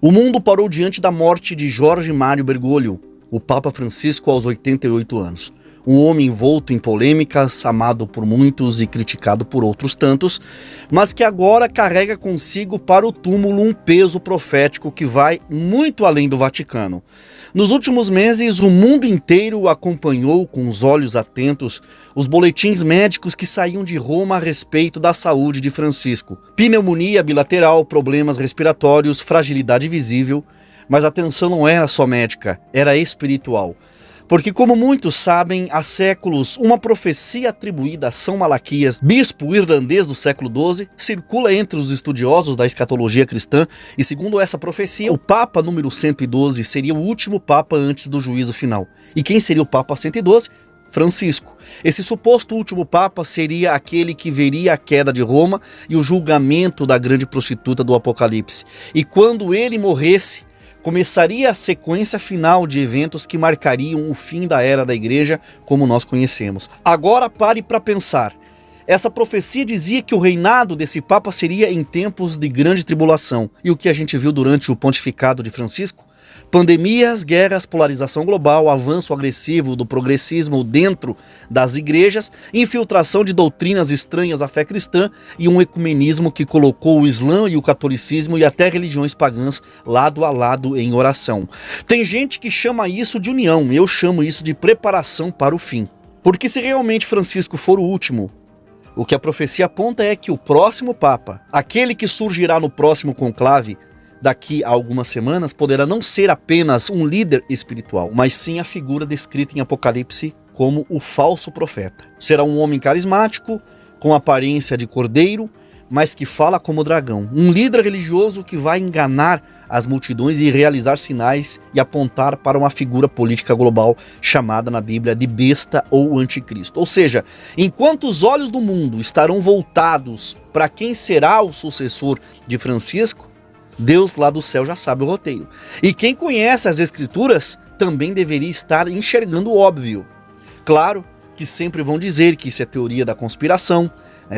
O mundo parou diante da morte de Jorge Mário Bergoglio, o Papa Francisco aos 88 anos. Um homem envolto em polêmicas, amado por muitos e criticado por outros tantos, mas que agora carrega consigo para o túmulo um peso profético que vai muito além do Vaticano. Nos últimos meses, o mundo inteiro acompanhou com os olhos atentos os boletins médicos que saíam de Roma a respeito da saúde de Francisco. Pneumonia bilateral, problemas respiratórios, fragilidade visível, mas a atenção não era só médica, era espiritual. Porque, como muitos sabem, há séculos, uma profecia atribuída a São Malaquias, bispo irlandês do século XII, circula entre os estudiosos da escatologia cristã e, segundo essa profecia, o Papa número 112 seria o último Papa antes do juízo final. E quem seria o Papa 112? Francisco. Esse suposto último Papa seria aquele que veria a queda de Roma e o julgamento da grande prostituta do Apocalipse. E quando ele morresse, começaria a sequência final de eventos que marcariam o fim da era da igreja como nós conhecemos. Agora pare para pensar. Essa profecia dizia que o reinado desse Papa seria em tempos de grande tribulação. E o que a gente viu durante o pontificado de Francisco? Pandemias, guerras, polarização global, avanço agressivo do progressismo dentro das igrejas, infiltração de doutrinas estranhas à fé cristã e um ecumenismo que colocou o Islã e o catolicismo e até religiões pagãs lado a lado em oração. Tem gente que chama isso de união, eu chamo isso de preparação para o fim. Porque se realmente Francisco for o último, o que a profecia aponta é que o próximo Papa, aquele que surgirá no próximo conclave, daqui a algumas semanas, poderá não ser apenas um líder espiritual, mas sim a figura descrita em Apocalipse como o falso profeta. Será um homem carismático, com aparência de cordeiro, mas que fala como dragão. Um líder religioso que vai enganar as multidões e realizar sinais e apontar para uma figura política global chamada na Bíblia de besta ou anticristo. Ou seja, enquanto os olhos do mundo estarão voltados para quem será o sucessor de Francisco, Deus lá do céu já sabe o roteiro. E quem conhece as Escrituras também deveria estar enxergando o óbvio. Claro que sempre vão dizer que isso é teoria da conspiração,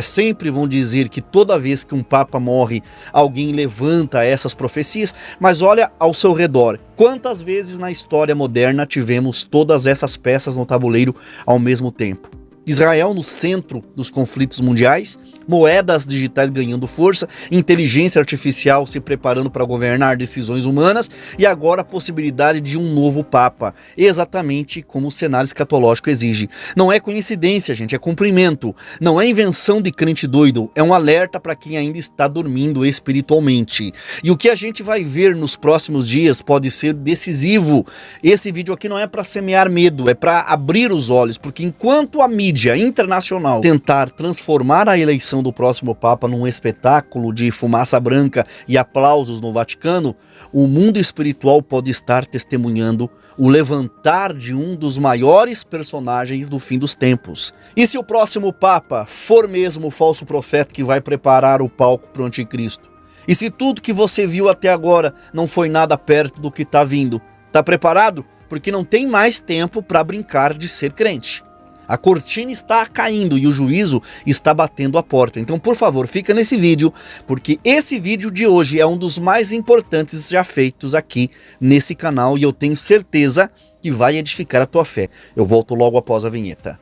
sempre vão dizer que toda vez que um Papa morre, alguém levanta essas profecias, mas olha ao seu redor. Quantas vezes na história moderna tivemos todas essas peças no tabuleiro ao mesmo tempo? Israel no centro dos conflitos mundiais, moedas digitais ganhando força, inteligência artificial se preparando para governar decisões humanas e agora a possibilidade de um novo Papa, exatamente como o cenário escatológico exige. Não é coincidência, gente, é cumprimento. Não é invenção de crente doido, é um alerta para quem ainda está dormindo espiritualmente. E o que a gente vai ver nos próximos dias pode ser decisivo. Esse vídeo aqui não é para semear medo, é para abrir os olhos, porque enquanto a mídia internacional tentar transformar a eleição do próximo Papa num espetáculo de fumaça branca e aplausos no Vaticano, o mundo espiritual pode estar testemunhando o levantar de um dos maiores personagens do fim dos tempos. E se o próximo Papa for mesmo o falso profeta que vai preparar o palco para o anticristo? E se tudo que você viu até agora não foi nada perto do que está vindo? Está preparado? Porque não tem mais tempo para brincar de ser crente. A cortina está caindo e o juízo está batendo a porta. Então, por favor, fica nesse vídeo, porque esse vídeo de hoje é um dos mais importantes já feitos aqui nesse canal e eu tenho certeza que vai edificar a tua fé. Eu volto logo após a vinheta.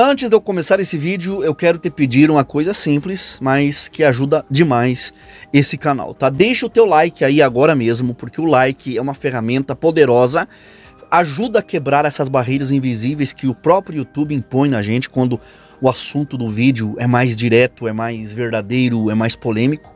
Antes de eu começar esse vídeo, eu quero te pedir uma coisa simples, mas que ajuda demais esse canal, tá? Deixa o teu like aí agora mesmo, porque o like é uma ferramenta poderosa, ajuda a quebrar essas barreiras invisíveis que o próprio YouTube impõe na gente quando o assunto do vídeo é mais direto, é mais verdadeiro, é mais polêmico.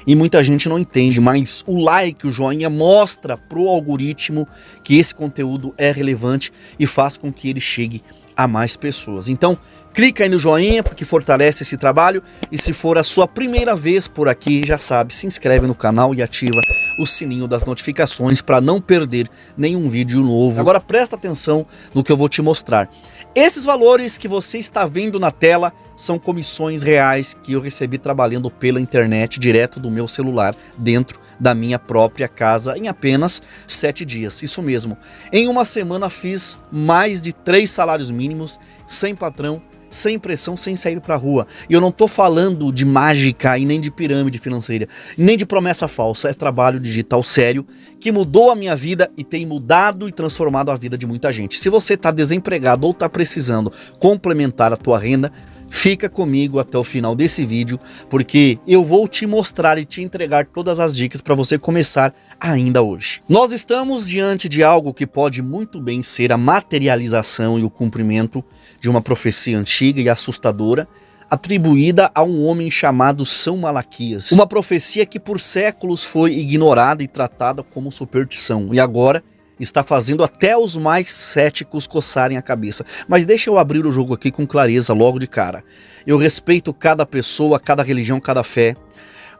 E muita gente não entende, mas o like, o joinha mostra pro algoritmo que esse conteúdo é relevante e faz com que ele chegue a mais pessoas. Então, clica aí no joinha porque fortalece esse trabalho e se for a sua primeira vez por aqui, já sabe, se inscreve no canal e ativa o sininho das notificações para não perder nenhum vídeo novo. Agora presta atenção no que eu vou te mostrar. Esses valores que você está vendo na tela são comissões reais que eu recebi trabalhando pela internet direto do meu celular dentro da minha própria casa em apenas 7 dias. Isso mesmo, em uma semana fiz mais de 3 salários mínimos, sem patrão, sem pressão, sem sair pra rua. E eu não tô falando de mágica e nem de pirâmide financeira, nem de promessa falsa. É trabalho digital sério que mudou a minha vida e tem mudado e transformado a vida de muita gente. Se você tá desempregado ou tá precisando complementar a tua renda, fica comigo até o final desse vídeo, porque eu vou te mostrar e te entregar todas as dicas para você começar ainda hoje. Nós estamos diante de algo que pode muito bem ser a materialização e o cumprimento de uma profecia antiga e assustadora, atribuída a um homem chamado São Malaquias. Uma profecia que por séculos foi ignorada e tratada como superstição, e agora está fazendo até os mais céticos coçarem a cabeça. Mas deixa eu abrir o jogo aqui com clareza logo de cara. Eu respeito cada pessoa, cada religião, cada fé,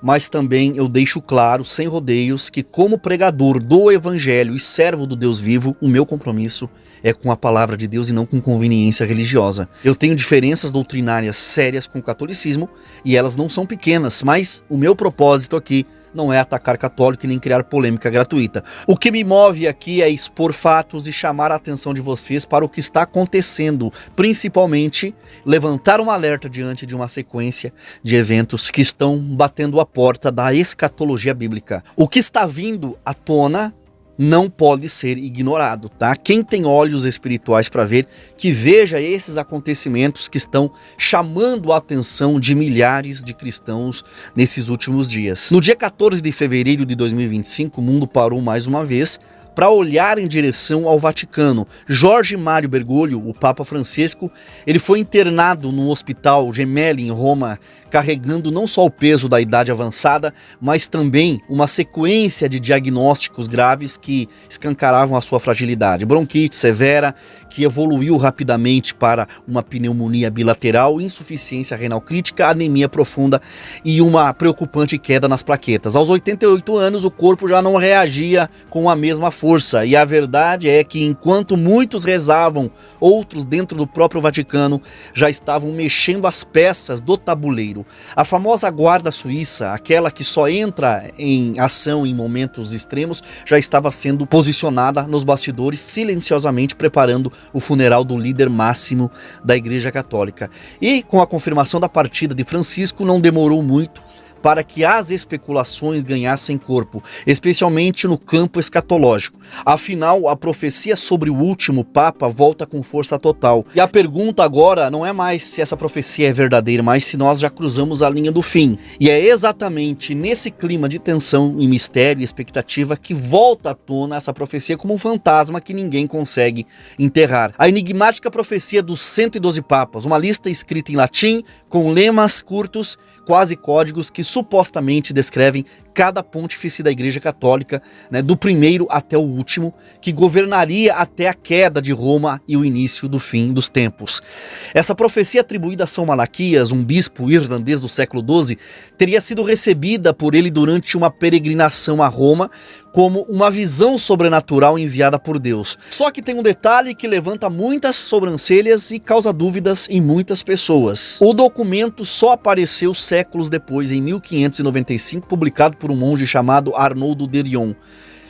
mas também eu deixo claro, sem rodeios, que como pregador do evangelho e servo do Deus vivo, o meu compromisso é com a palavra de Deus e não com conveniência religiosa. Eu tenho diferenças doutrinárias sérias com o catolicismo e elas não são pequenas, mas o meu propósito aqui não é atacar católico e nem criar polêmica gratuita. O que me move aqui é expor fatos e chamar a atenção de vocês para o que está acontecendo, principalmente levantar um alerta diante de uma sequência de eventos que estão batendo a porta da escatologia bíblica. O que está vindo à tona não pode ser ignorado, tá? Quem tem olhos espirituais para ver, que veja esses acontecimentos que estão chamando a atenção de milhares de cristãos nesses últimos dias. No dia 14 de fevereiro de 2025, o mundo parou mais uma vez para olhar em direção ao Vaticano. Jorge Mário Bergoglio, o Papa Francisco, ele foi internado no Hospital Gemelli em Roma, carregando não só o peso da idade avançada, mas também uma sequência de diagnósticos graves que escancaravam a sua fragilidade. Bronquite severa, que evoluiu rapidamente para uma pneumonia bilateral, insuficiência renal crítica, anemia profunda e uma preocupante queda nas plaquetas. Aos 88 anos, o corpo já não reagia com a mesma força, e a verdade é que enquanto muitos rezavam, outros dentro do próprio Vaticano já estavam mexendo as peças do tabuleiro. A famosa guarda suíça, aquela que só entra em ação em momentos extremos, já estava sendo posicionada nos bastidores, silenciosamente preparando o funeral do líder máximo da Igreja Católica. E com a confirmação da partida de Francisco, não demorou muito para que as especulações ganhassem corpo, especialmente no campo escatológico. Afinal, a profecia sobre o último Papa volta com força total. E a pergunta agora não é mais se essa profecia é verdadeira, mas se nós já cruzamos a linha do fim. E é exatamente nesse clima de tensão e mistério e expectativa que volta à tona essa profecia como um fantasma que ninguém consegue enterrar. A enigmática profecia dos 112 papas, uma lista escrita em latim, com lemas curtos, quase códigos que supostamente descrevem cada pontífice da Igreja Católica, né, do primeiro até o último, que governaria até a queda de Roma e o início do fim dos tempos. Essa profecia atribuída a São Malaquias, um bispo irlandês do século XII, teria sido recebida por ele durante uma peregrinação a Roma como uma visão sobrenatural enviada por Deus. Só que tem um detalhe que levanta muitas sobrancelhas e causa dúvidas em muitas pessoas. O documento só apareceu séculos depois, em 1595, publicado por um monge chamado Arnoldo de Rion.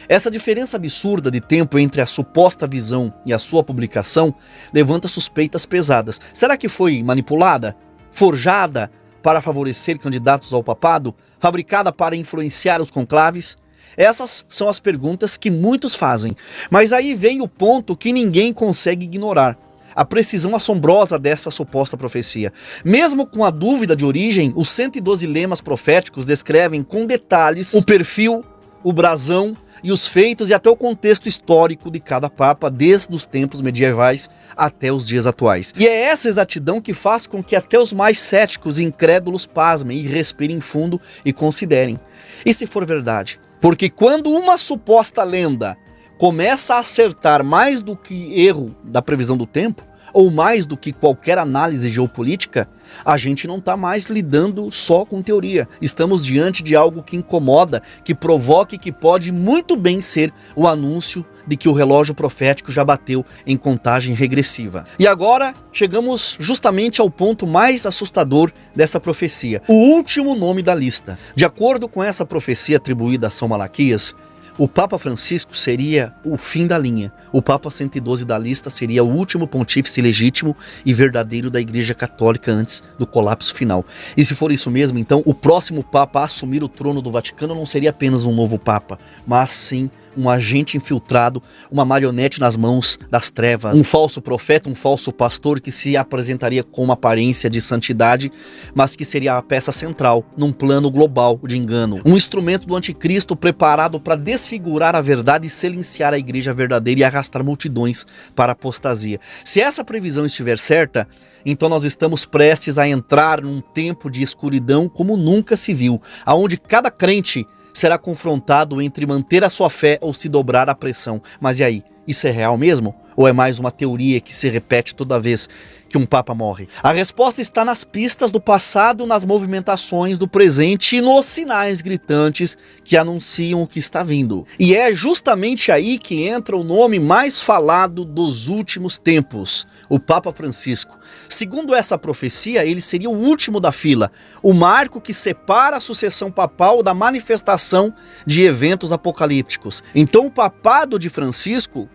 Essa diferença absurda de tempo entre a suposta visão e a sua publicação levanta suspeitas pesadas. Será que foi manipulada? Forjada para favorecer candidatos ao papado? Fabricada para influenciar os conclaves? Essas são as perguntas que muitos fazem. Mas aí vem o ponto que ninguém consegue ignorar: a precisão assombrosa dessa suposta profecia. Mesmo com a dúvida de origem, os 112 lemas proféticos descrevem com detalhes o perfil, o brasão e os feitos e até o contexto histórico de cada papa, desde os tempos medievais até os dias atuais. E é essa exatidão que faz com que até os mais céticos e incrédulos pasmem e respirem fundo e considerem: e se for verdade? Porque quando uma suposta lenda começa a acertar mais do que erro da previsão do tempo, ou mais do que qualquer análise geopolítica, a gente não está mais lidando só com teoria. Estamos diante de algo que incomoda, que provoca e que pode muito bem ser o anúncio de que o relógio profético já bateu em contagem regressiva. E agora chegamos justamente ao ponto mais assustador dessa profecia, o último nome da lista. De acordo com essa profecia atribuída a São Malaquias, o Papa Francisco seria o fim da linha. O Papa 112 da lista seria o último pontífice legítimo e verdadeiro da Igreja Católica antes do colapso final. E se for isso mesmo, então o próximo Papa a assumir o trono do Vaticano não seria apenas um novo Papa, mas sim um agente infiltrado, uma marionete nas mãos das trevas, um falso profeta, um falso pastor que se apresentaria com uma aparência de santidade, mas que seria a peça central num plano global de engano. Um instrumento do anticristo preparado para desfigurar a verdade e silenciar a igreja verdadeira e arrastar multidões para a apostasia. Se essa previsão estiver certa, então nós estamos prestes a entrar num tempo de escuridão como nunca se viu, aonde cada crente será confrontado entre manter a sua fé ou se dobrar à pressão. Mas e aí? Isso é real mesmo? Ou é mais uma teoria que se repete toda vez que um papa morre? A resposta está nas pistas do passado, nas movimentações do presente e nos sinais gritantes que anunciam o que está vindo. E é justamente aí que entra o nome mais falado dos últimos tempos, o Papa Francisco. Segundo essa profecia, ele seria o último da fila, o marco que separa a sucessão papal da manifestação de eventos apocalípticos. Então o papado de Francisco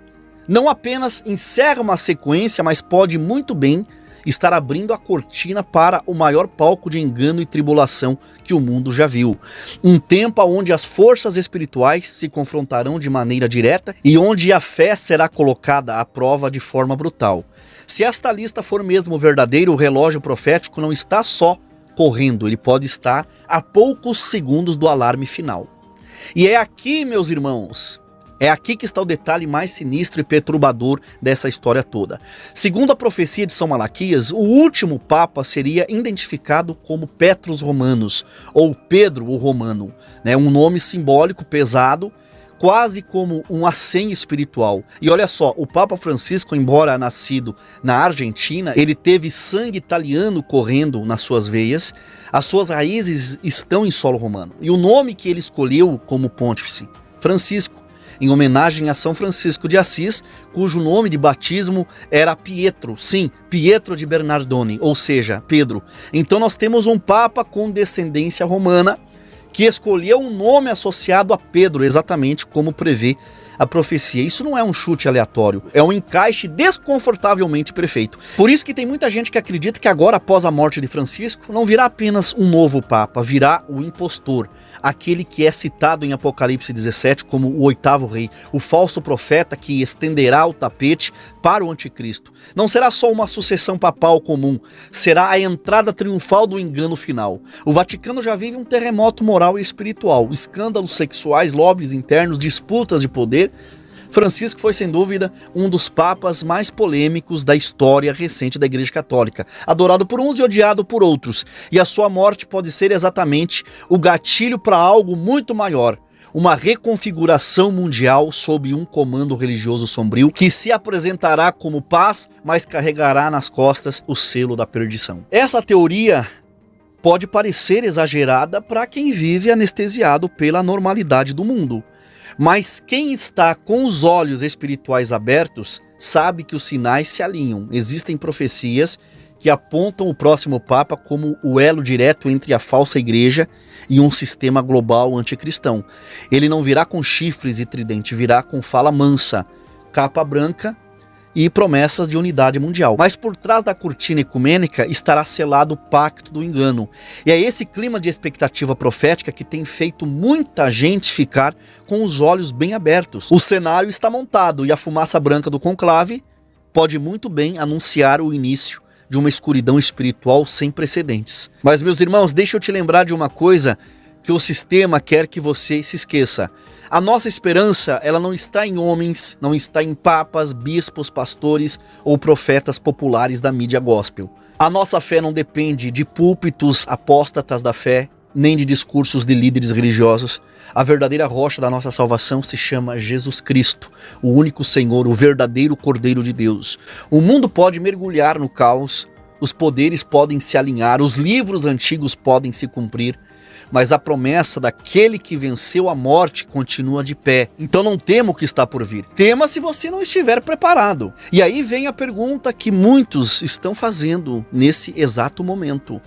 não apenas encerra uma sequência, mas pode muito bem estar abrindo a cortina para o maior palco de engano e tribulação que o mundo já viu. Um tempo onde as forças espirituais se confrontarão de maneira direta e onde a fé será colocada à prova de forma brutal. Se esta lista for mesmo verdadeira, o relógio profético não está só correndo, ele pode estar a poucos segundos do alarme final. E é aqui, meus irmãos, é aqui que está o detalhe mais sinistro e perturbador dessa história toda. Segundo a profecia de São Malaquias, o último Papa seria identificado como Petrus Romanus, ou Pedro o Romano, né? Um nome simbólico pesado, quase como um acém espiritual. E olha só, o Papa Francisco, embora nascido na Argentina, ele teve sangue italiano correndo nas suas veias, as suas raízes estão em solo romano. E o nome que ele escolheu como pontífice, Francisco, em homenagem a São Francisco de Assis, cujo nome de batismo era Pietro, sim, Pietro de Bernardone, ou seja, Pedro. Então nós temos um Papa com descendência romana, que escolheu um nome associado a Pedro, exatamente como prevê a profecia. Isso não é um chute aleatório, é um encaixe desconfortavelmente perfeito. Por isso que tem muita gente que acredita que agora, após a morte de Francisco, não virá apenas um novo Papa, virá o impostor, aquele que é citado em Apocalipse 17 como o oitavo rei, o falso profeta que estenderá o tapete para o anticristo. Não será só uma sucessão papal comum, será a entrada triunfal do engano final. O Vaticano já vive um terremoto moral e espiritual, escândalos sexuais, lobbies internos, disputas de poder. Francisco foi, sem dúvida, um dos papas mais polêmicos da história recente da Igreja Católica, adorado por uns e odiado por outros, e a sua morte pode ser exatamente o gatilho para algo muito maior, uma reconfiguração mundial sob um comando religioso sombrio que se apresentará como paz, mas carregará nas costas o selo da perdição. Essa teoria pode parecer exagerada para quem vive anestesiado pela normalidade do mundo. Mas quem está com os olhos espirituais abertos sabe que os sinais se alinham. Existem profecias que apontam o próximo Papa como o elo direto entre a falsa igreja e um sistema global anticristão. Ele não virá com chifres e tridente, virá com fala mansa, capa branca e promessas de unidade mundial. Mas por trás da cortina ecumênica estará selado o pacto do engano. E é esse clima de expectativa profética que tem feito muita gente ficar com os olhos bem abertos. O cenário está montado e a fumaça branca do conclave pode muito bem anunciar o início de uma escuridão espiritual sem precedentes. Mas, meus irmãos, deixa eu te lembrar de uma coisa que o sistema quer que você se esqueça. A nossa esperança, ela não está em homens, não está em papas, bispos, pastores ou profetas populares da mídia gospel. A nossa fé não depende de púlpitos apóstatas da fé, nem de discursos de líderes religiosos. A verdadeira rocha da nossa salvação se chama Jesus Cristo, o único Senhor, o verdadeiro Cordeiro de Deus. O mundo pode mergulhar no caos, os poderes podem se alinhar, os livros antigos podem se cumprir, mas a promessa daquele que venceu a morte continua de pé. Então não tema o que está por vir. Tema se você não estiver preparado. E aí vem a pergunta que muitos estão fazendo nesse exato momento.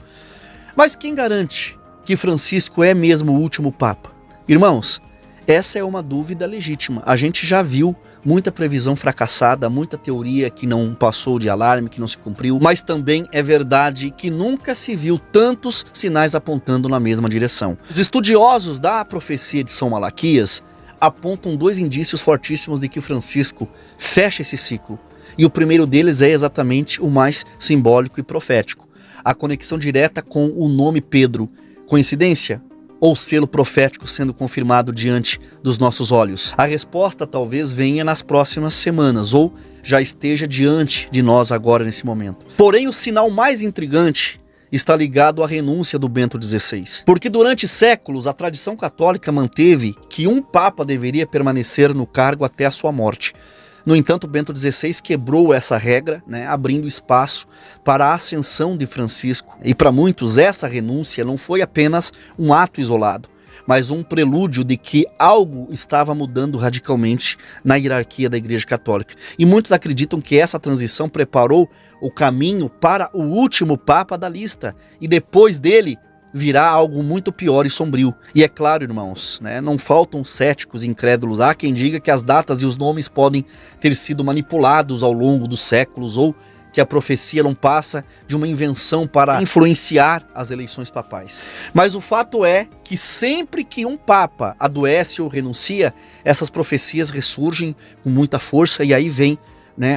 Mas quem garante que Francisco é mesmo o último Papa? Irmãos, essa é uma dúvida legítima. A gente já viu muita previsão fracassada, muita teoria que não passou de alarme, que não se cumpriu, mas também é verdade que nunca se viu tantos sinais apontando na mesma direção. Os estudiosos da profecia de São Malaquias apontam dois indícios fortíssimos de que Francisco fecha esse ciclo. E o primeiro deles é exatamente o mais simbólico e profético: a conexão direta com o nome Pedro. Coincidência? Ou selo profético sendo confirmado diante dos nossos olhos? A resposta talvez venha nas próximas semanas, ou já esteja diante de nós agora nesse momento. Porém, o sinal mais intrigante está ligado à renúncia do Bento XVI. Porque durante séculos a tradição católica manteve que um Papa deveria permanecer no cargo até a sua morte. No entanto, Bento XVI quebrou essa regra, abrindo espaço para a ascensão de Francisco. E para muitos, essa renúncia não foi apenas um ato isolado, mas um prelúdio de que algo estava mudando radicalmente na hierarquia da Igreja Católica. E muitos acreditam que essa transição preparou o caminho para o último Papa da lista, e depois dele virá algo muito pior e sombrio. E é claro, irmãos, não faltam céticos e incrédulos. Há quem diga que as datas e os nomes podem ter sido manipulados ao longo dos séculos, ou que a profecia não passa de uma invenção para influenciar as eleições papais. Mas o fato é que sempre que um Papa adoece ou renuncia, essas profecias ressurgem com muita força. E aí vem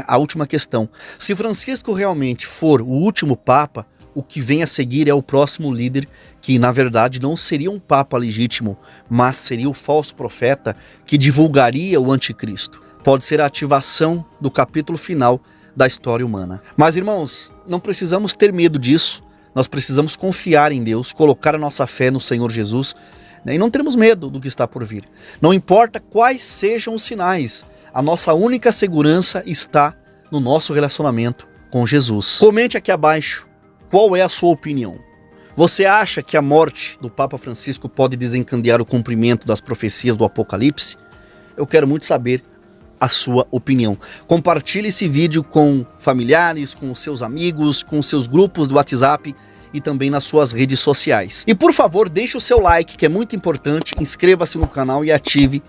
a última questão. Se Francisco realmente for o último Papa, o que vem a seguir é o próximo líder, que na verdade não seria um Papa legítimo, mas seria o falso profeta que divulgaria o anticristo. Pode ser a ativação do capítulo final da história humana. Mas, irmãos, não precisamos ter medo disso. Nós precisamos confiar em Deus, colocar a nossa fé no Senhor Jesus, e não termos medo do que está por vir. Não importa quais sejam os sinais, a nossa única segurança está no nosso relacionamento com Jesus. Comente aqui abaixo qual é a sua opinião. Você acha que a morte do Papa Francisco pode desencadear o cumprimento das profecias do Apocalipse? Eu quero muito saber a sua opinião. Compartilhe esse vídeo com familiares, com seus amigos, com seus grupos do WhatsApp e também nas suas redes sociais. E por favor, deixe o seu like, que é muito importante, inscreva-se no canal e ative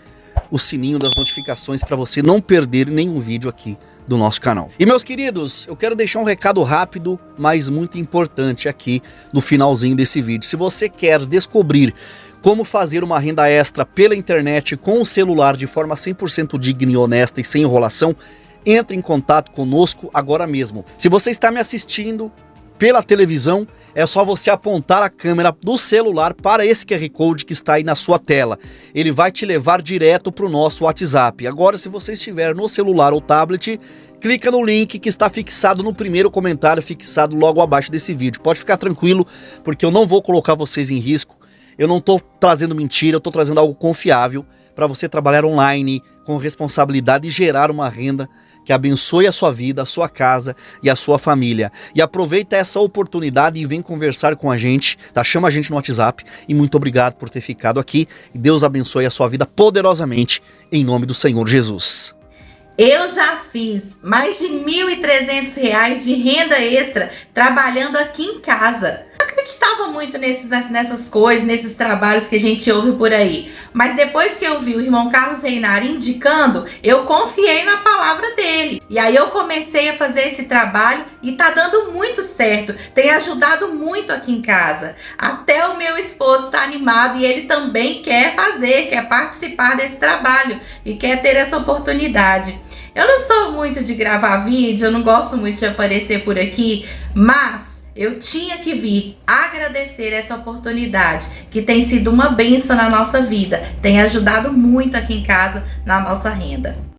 o sininho das notificações para você não perder nenhum vídeo aqui do nosso canal. E meus queridos, eu quero deixar um recado rápido, mas muito importante aqui no finalzinho desse vídeo. Se você quer descobrir como fazer uma renda extra pela internet com o celular de forma 100% digna e honesta e sem enrolação, entre em contato conosco agora mesmo. Se você está me assistindo pela televisão, é só você apontar a câmera do celular para esse QR Code que está aí na sua tela. Ele vai te levar direto para o nosso WhatsApp. Agora, se você estiver no celular ou tablet, clica no link que está fixado no primeiro comentário, fixado logo abaixo desse vídeo. Pode ficar tranquilo, porque eu não vou colocar vocês em risco. Eu não estou trazendo mentira, eu estou trazendo algo confiável para você trabalhar online com responsabilidade e gerar uma renda que abençoe a sua vida, a sua casa e a sua família. E aproveita essa oportunidade e vem conversar com a gente, tá? Chama a gente no WhatsApp e muito obrigado por ter ficado aqui. E Deus abençoe a sua vida poderosamente, em nome do Senhor Jesus. Eu já fiz mais de R$ 1.300 de renda extra trabalhando aqui em casa. Eu acreditava muito nessas coisas, nesses trabalhos que a gente ouve por aí. Mas depois que eu vi o irmão Carlos Reinari indicando, eu confiei na palavra dele. E aí eu comecei a fazer esse trabalho e tá dando muito certo. Tem ajudado muito aqui em casa. Até o meu esposo tá animado e ele também quer fazer, quer participar desse trabalho e quer ter essa oportunidade. Eu não sou muito de gravar vídeo, eu não gosto muito de aparecer por aqui, mas eu tinha que vir agradecer essa oportunidade, que tem sido uma bênção na nossa vida, tem ajudado muito aqui em casa na nossa renda.